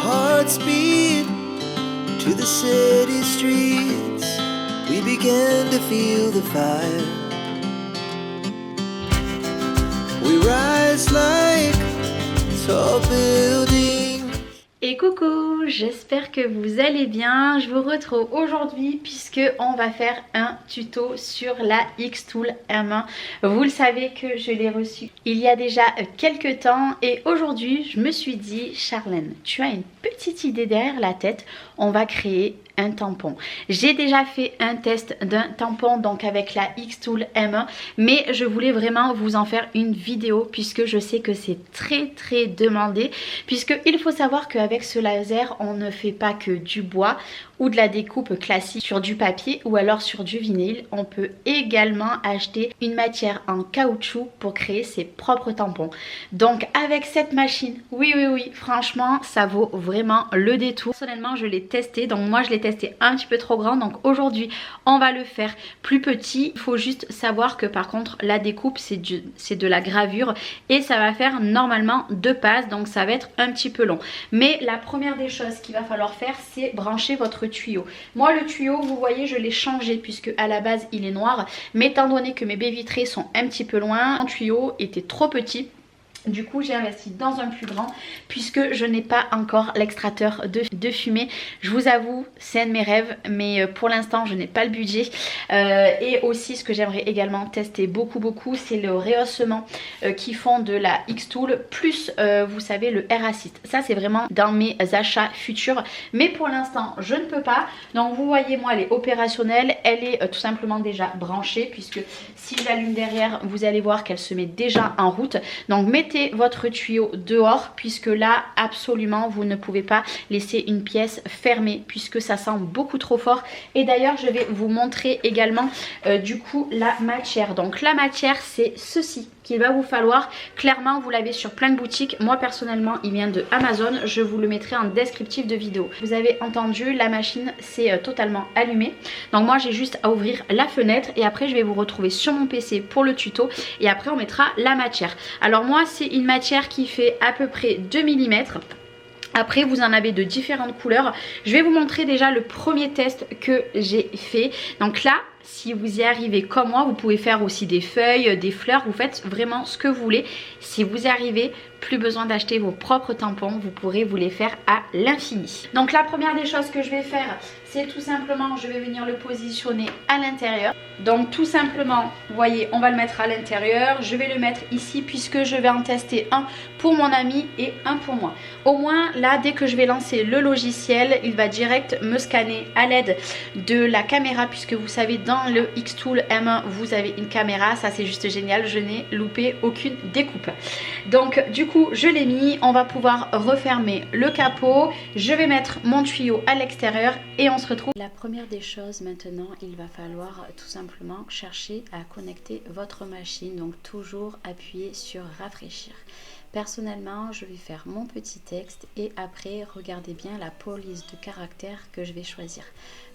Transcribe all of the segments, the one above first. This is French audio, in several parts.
hearts beat to the city streets. We began to feel the fire. We rise like tall buildings. Et coucou, j'espère que vous allez bien. Je vous retrouve aujourd'hui puisque on va faire un tuto sur la Xtool M1. Vous le savez que je l'ai reçu il y a déjà quelques temps et aujourd'hui je me suis dit, Charlène, tu as une petite idée derrière la tête, on va créer un tampon. J'ai déjà fait un test d'un tampon donc avec la Xtool M1, mais je voulais vraiment vous en faire une vidéo puisque je sais que c'est très demandé, puisque il faut savoir qu'avec ce laser on ne fait pas que du bois ou de la découpe classique sur du papier ou alors sur du vinyle. On peut également acheter une matière en caoutchouc pour créer ses propres tampons. Donc avec cette machine, oui, franchement ça vaut vraiment le détour. Personnellement je l'ai testé, donc moi je l'ai testé un petit peu trop grand, donc aujourd'hui on va le faire plus petit. Il faut juste savoir que par contre la découpe c'est de la gravure et ça va faire normalement 2 passes, donc ça va être un petit peu long. Mais la première des choses qu'il va falloir faire, c'est brancher votre tuyau. Moi le tuyau, vous voyez, je l'ai changé puisque à la base il est noir, mais étant donné que mes baies vitrées sont un petit peu loin, mon tuyau était trop petit. Du coup j'ai investi dans un plus grand puisque je n'ai pas encore l'extracteur de fumée. Je vous avoue c'est un de mes rêves, mais pour l'instant je n'ai pas le budget. Et aussi ce que j'aimerais également tester beaucoup c'est le rehaussement qui font de la Xtool plus vous savez le Air Assist. Ça c'est vraiment dans mes achats futurs, mais pour l'instant je ne peux pas. Donc vous voyez, moi elle est opérationnelle, elle est tout simplement déjà branchée, puisque si je l'allume derrière vous allez voir qu'elle se met déjà en route. Donc mettez votre tuyau dehors puisque là absolument vous ne pouvez pas laisser une pièce fermée puisque ça sent beaucoup trop fort. Et d'ailleurs je vais vous montrer également du coup la matière. Donc la matière c'est ceci qu'il va vous falloir. Clairement vous l'avez sur plein de boutiques, moi personnellement il vient de Amazon, je vous le mettrai en descriptif de vidéo. Vous avez entendu, la machine c'est totalement allumée, donc moi j'ai juste à ouvrir la fenêtre et après je vais vous retrouver sur mon PC pour le tuto et après on mettra la matière. Alors moi c'est une matière qui fait à peu près 2 mm. Après vous en avez de différentes couleurs. Je vais vous montrer déjà le premier test que j'ai fait. Donc là si vous y arrivez comme moi, vous pouvez faire aussi des feuilles, des fleurs, vous faites vraiment ce que vous voulez. Si vous y arrivez, plus besoin d'acheter vos propres tampons, vous pourrez vous les faire à l'infini. Donc la première des choses que je vais faire, c'est tout simplement, je vais venir le positionner à l'intérieur. Donc tout simplement, vous voyez, on va le mettre à l'intérieur. Je vais le mettre ici puisque je vais en tester un pour mon ami et un pour moi. Au moins là, dès que je vais lancer le logiciel, il va direct me scanner à l'aide de la caméra, puisque vous savez dans le Xtool M1 vous avez une caméra. Ça c'est juste génial, je n'ai loupé aucune découpe. Donc du coup je l'ai mis, on va pouvoir refermer le capot. Je vais mettre mon tuyau à l'extérieur et on se retrouve. La première des choses maintenant, il va falloir tout simplement chercher à connecter votre machine. Donc toujours appuyer sur rafraîchir. Personnellement je vais faire mon petit texte et après regardez bien la police de caractère que je vais choisir.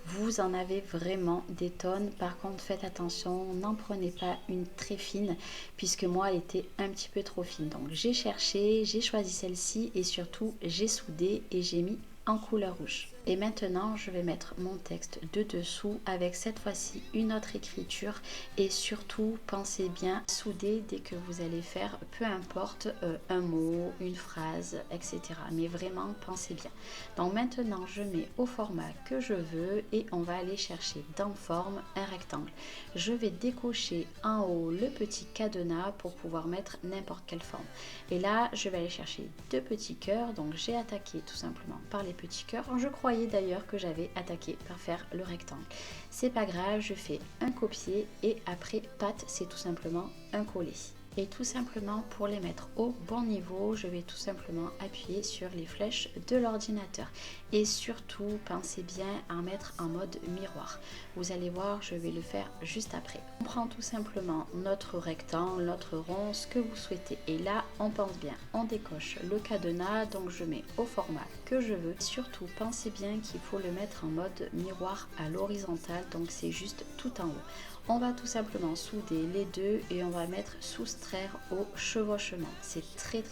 Vous en avez vraiment des tonnes, par contre faites attention, n'en prenez pas une très fine puisque moi elle était un petit peu trop fine. Donc j'ai cherché, j'ai choisi celle-ci et surtout j'ai soudé et j'ai mis en couleur rouge. Et maintenant je vais mettre mon texte de dessous avec cette fois-ci une autre écriture et surtout pensez bien à souder dès que vous allez faire peu importe un mot, une phrase, etc. Mais vraiment pensez bien. Donc maintenant je mets au format que je veux et on va aller chercher dans forme un rectangle. Je vais décocher en haut le petit cadenas pour pouvoir mettre n'importe quelle forme. Et là je vais aller chercher 2 petits cœurs, donc j'ai attaqué tout simplement par les petits cœurs. Je croyais d'ailleurs que j'avais attaqué par faire le rectangle. C'est pas grave, je fais un copier et après patte c'est tout simplement un coller. Et tout simplement pour les mettre au bon niveau, je vais tout simplement appuyer sur les flèches de l'ordinateur. Et surtout, pensez bien à mettre en mode miroir. Vous allez voir, je vais le faire juste après. On prend tout simplement notre rectangle, notre rond, ce que vous souhaitez. Et là, on pense bien, on décoche le cadenas, donc je mets au format que je veux. Surtout, pensez bien qu'il faut le mettre en mode miroir à l'horizontale, donc c'est juste tout en haut. On va tout simplement souder les deux et on va mettre soustraire au chevauchement. C'est très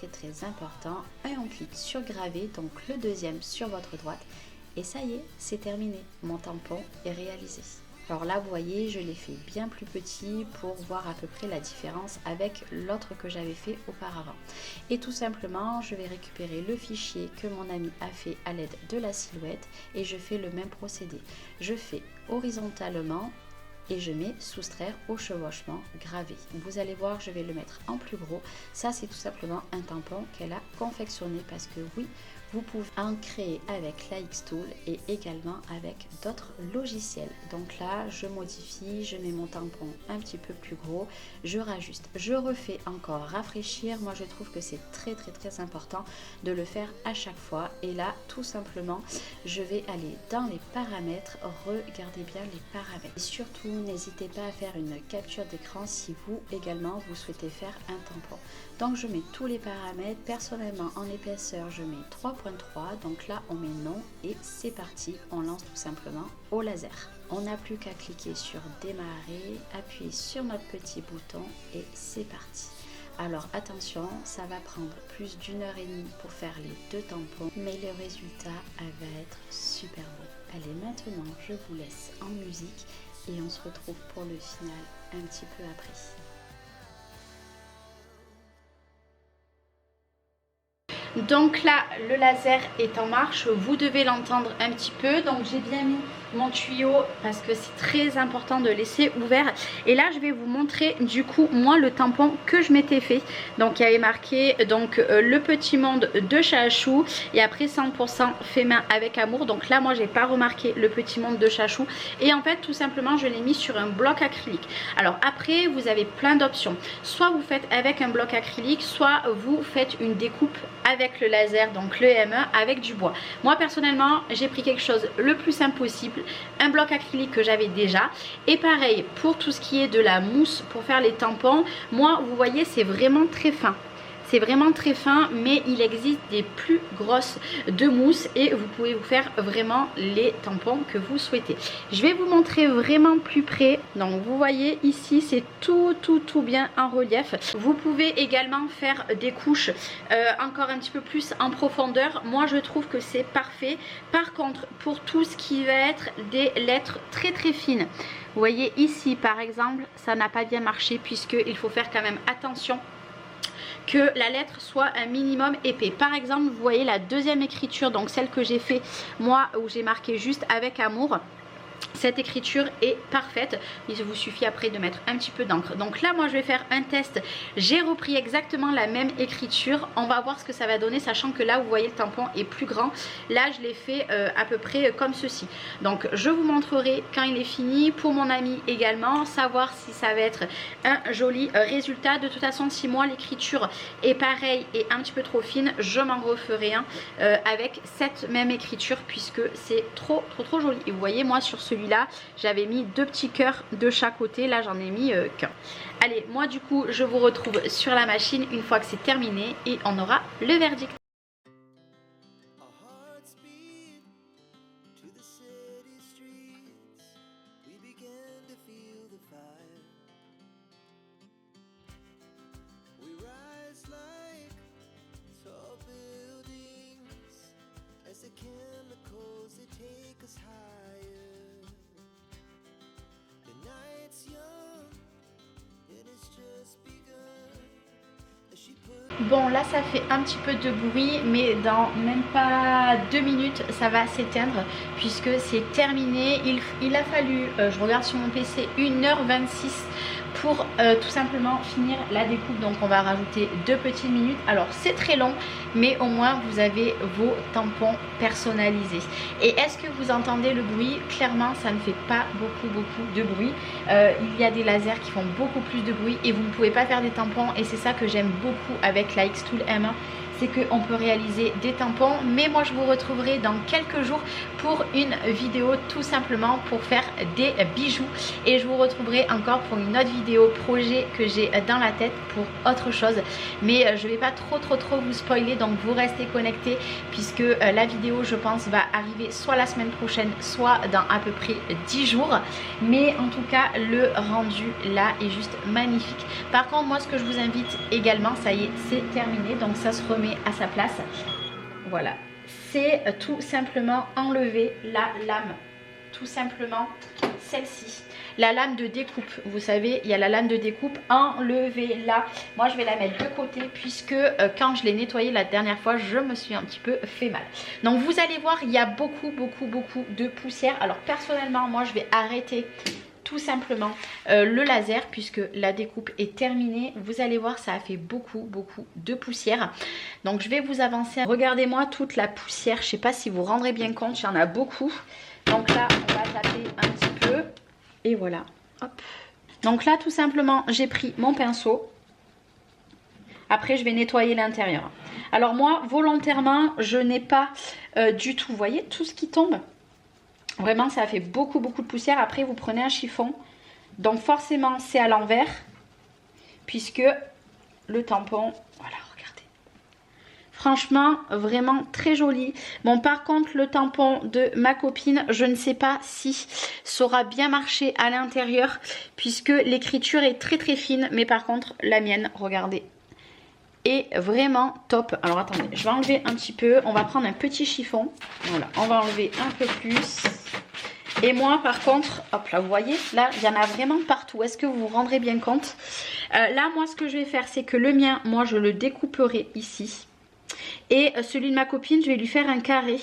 important. Et on clique sur graver, donc le deuxième sur votre droite. Et ça y est, c'est terminé. Mon tampon est réalisé. Alors là, vous voyez, je l'ai fait bien plus petit pour voir à peu près la différence avec l'autre que j'avais fait auparavant. Et tout simplement, je vais récupérer le fichier que mon ami a fait à l'aide de la silhouette et je fais le même procédé. Je fais horizontalement et je mets soustraire au chevauchement gravé. Vous allez voir, je vais le mettre en plus gros. Ça, c'est tout simplement un tampon qu'elle a confectionné parce que oui, vous pouvez en créer avec la Xtool et également avec d'autres logiciels. Donc là, je modifie, je mets mon tampon un petit peu plus gros, je rajuste, je refais encore rafraîchir. Moi, je trouve que c'est très important de le faire à chaque fois. Et là, tout simplement, je vais aller dans les paramètres. Regardez bien les paramètres. Et surtout, n'hésitez pas à faire une capture d'écran si vous également vous souhaitez faire un tampon. Donc je mets tous les paramètres. Personnellement, en épaisseur, je mets 3.3. Donc là, on met non et c'est parti. On lance tout simplement au laser. On n'a plus qu'à cliquer sur démarrer, appuyer sur notre petit bouton et c'est parti. Alors attention, ça va prendre plus d'1 heure et demie pour faire les deux tampons, mais le résultat va être super beau. Allez, maintenant, je vous laisse en musique et on se retrouve pour le final un petit peu après. Donc là, le laser est en marche, vous devez l'entendre un petit peu. Donc j'ai bien mis mon tuyau parce que c'est très important de laisser ouvert. Et là, je vais vous montrer du coup, moi, le tampon que je m'étais fait. Donc il y avait marqué donc le petit monde de Chachou et après 100% fait main avec amour. Donc là, moi, j'ai pas remarqué le petit monde de Chachou. Et en fait, tout simplement, je l'ai mis sur un bloc acrylique. Alors après, vous avez plein d'options. Soit vous faites avec un bloc acrylique, soit vous faites une découpe avec le laser, donc le ME avec du bois. Moi personnellement, j'ai pris quelque chose le plus simple possible, un bloc acrylique que j'avais déjà. Et pareil pour tout ce qui est de la mousse pour faire les tampons. Moi, vous voyez, c'est vraiment très fin. C'est vraiment très fin, mais il existe des plus grosses de mousse et vous pouvez vous faire vraiment les tampons que vous souhaitez. Je vais vous montrer vraiment plus près. Donc vous voyez ici, c'est tout bien en relief. Vous pouvez également faire des couches encore un petit peu plus en profondeur. Moi, je trouve que c'est parfait. Par contre, pour tout ce qui va être des lettres très fines, vous voyez ici par exemple, ça n'a pas bien marché puisqu'il faut faire quand même attention que la lettre soit un minimum épais. Par exemple, vous voyez la deuxième écriture, donc celle que j'ai fait moi où j'ai marqué juste avec amour. Cette écriture est parfaite. Il vous suffit après de mettre un petit peu d'encre. Donc là, moi, je vais faire un test. J'ai repris exactement la même écriture. On va voir ce que ça va donner, sachant que là, vous voyez, le tampon est plus grand. Là, je l'ai fait à peu près comme ceci. Donc, je vous montrerai quand il est fini. Pour mon ami également, savoir si ça va être un joli résultat. De toute façon, si moi, l'écriture est pareille et un petit peu trop fine, je m'en referai un avec cette même écriture, puisque c'est trop joli. Et vous voyez, moi, sur celui-là, j'avais mis 2 petits cœurs de chaque côté. Là, j'en ai mis qu'un. Allez, moi, du coup, je vous retrouve sur la machine une fois que c'est terminé et on aura le verdict. Bon, là ça fait un petit peu de bruit, mais dans même pas 2 minutes ça va s'éteindre puisque c'est terminé. Il a fallu, je regarde sur mon PC, 1h26 pour tout simplement finir la découpe. Donc on va rajouter 2 petites minutes. Alors c'est très long, mais au moins vous avez vos tampons personnalisés. Et est-ce que vous entendez le bruit? Clairement, ça ne fait pas beaucoup de bruit. Il y a des lasers qui font beaucoup plus de bruit et vous ne pouvez pas faire des tampons, et c'est ça que j'aime beaucoup avec la Xtool M1, c'est qu'on peut réaliser des tampons. Mais moi je vous retrouverai dans quelques jours pour une vidéo tout simplement pour faire des bijoux. Et je vous retrouverai encore pour une autre vidéo projet que j'ai dans la tête pour autre chose. Mais je vais pas trop vous spoiler, donc vous restez connectés puisque la vidéo je pense va arriver soit la semaine prochaine, soit dans à peu près 10 jours. Mais en tout cas le rendu là est juste magnifique. Par contre moi ce que je vous invite également, ça y est, c'est terminé, donc ça se remet à sa place. Voilà, c'est tout simplement enlever la lame, tout simplement celle-ci, la lame de découpe. Vous savez, il y a la lame de découpe, enlevez-la. Moi je vais la mettre de côté puisque quand je l'ai nettoyée la dernière fois, je me suis un petit peu fait mal. Donc vous allez voir, il y a beaucoup de poussière. Alors personnellement moi je vais arrêter tout simplement le laser puisque la découpe est terminée. Vous allez voir, ça a fait beaucoup de poussière. Donc je vais vous avancer. Regardez-moi toute la poussière, je sais pas si vous vous rendrez bien compte, il y en a beaucoup. Donc là on va taper un petit peu et voilà, hop. Donc là tout simplement j'ai pris mon pinceau. Après je vais nettoyer l'intérieur. Alors moi volontairement je n'ai pas du tout, vous voyez tout ce qui tombe. Vraiment ça a fait beaucoup de poussière. Après vous prenez un chiffon, donc forcément c'est à l'envers puisque le tampon, voilà regardez, franchement vraiment très joli. Bon par contre le tampon de ma copine, je ne sais pas si ça aura bien marché à l'intérieur puisque l'écriture est très fine, mais par contre la mienne, regardez, est vraiment top. Alors attendez, je vais enlever un petit peu, on va prendre un petit chiffon, voilà, on va enlever un peu plus. Et moi par contre, hop là vous voyez, là il y en a vraiment partout. Est-ce que vous vous rendrez bien compte? Là moi ce que je vais faire c'est que le mien, moi je le découperai ici. Et celui de ma copine je vais lui faire un carré.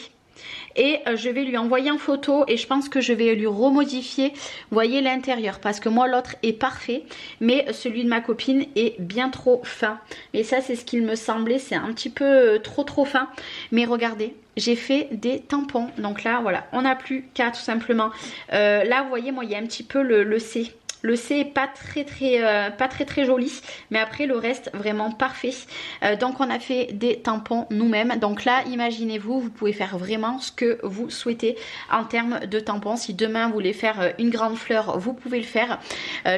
Et je vais lui envoyer en photo et je pense que je vais lui remodifier, vous voyez, l'intérieur, parce que moi l'autre est parfait mais celui de ma copine est bien trop fin. Et ça c'est ce qu'il me semblait, c'est un petit peu trop fin. Mais regardez, j'ai fait des tampons. Donc là voilà, on n'a plus qu'à tout simplement là vous voyez, moi il y a un petit peu le C. Le C est pas très joli, mais après le reste vraiment parfait. Donc on a fait des tampons nous-mêmes. Donc là imaginez-vous, vous pouvez faire vraiment ce que vous souhaitez en termes de tampons. Si demain vous voulez faire une grande fleur, vous pouvez le faire.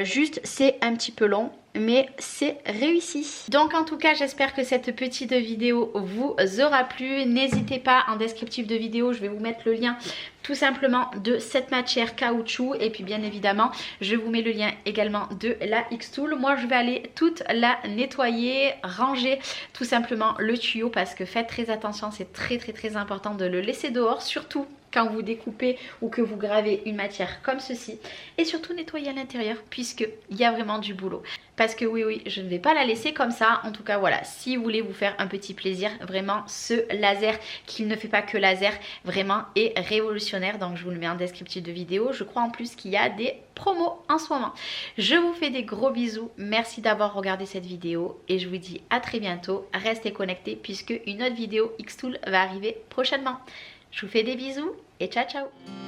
Juste c'est un petit peu long, mais c'est réussi. Donc en tout cas j'espère que cette petite vidéo vous aura plu. N'hésitez pas, en descriptif de vidéo je vais vous mettre le lien tout simplement de cette matière caoutchouc, et puis bien évidemment je vous mets le lien également de la Xtool. Moi je vais aller toute la nettoyer, ranger tout simplement le tuyau, parce que faites très attention, c'est très important de le laisser dehors, surtout quand vous découpez ou que vous gravez une matière comme ceci. Et surtout nettoyer à l'intérieur puisqu'il y a vraiment du boulot. Parce que oui, je ne vais pas la laisser comme ça. En tout cas, voilà, si vous voulez vous faire un petit plaisir, vraiment ce laser, qui ne fait pas que laser, vraiment est révolutionnaire. Donc je vous le mets en descriptif de vidéo. Je crois en plus qu'il y a des promos en ce moment. Je vous fais des gros bisous. Merci d'avoir regardé cette vidéo et je vous dis à très bientôt. Restez connectés puisque une autre vidéo Xtool va arriver prochainement. Je vous fais des bisous et ciao ciao.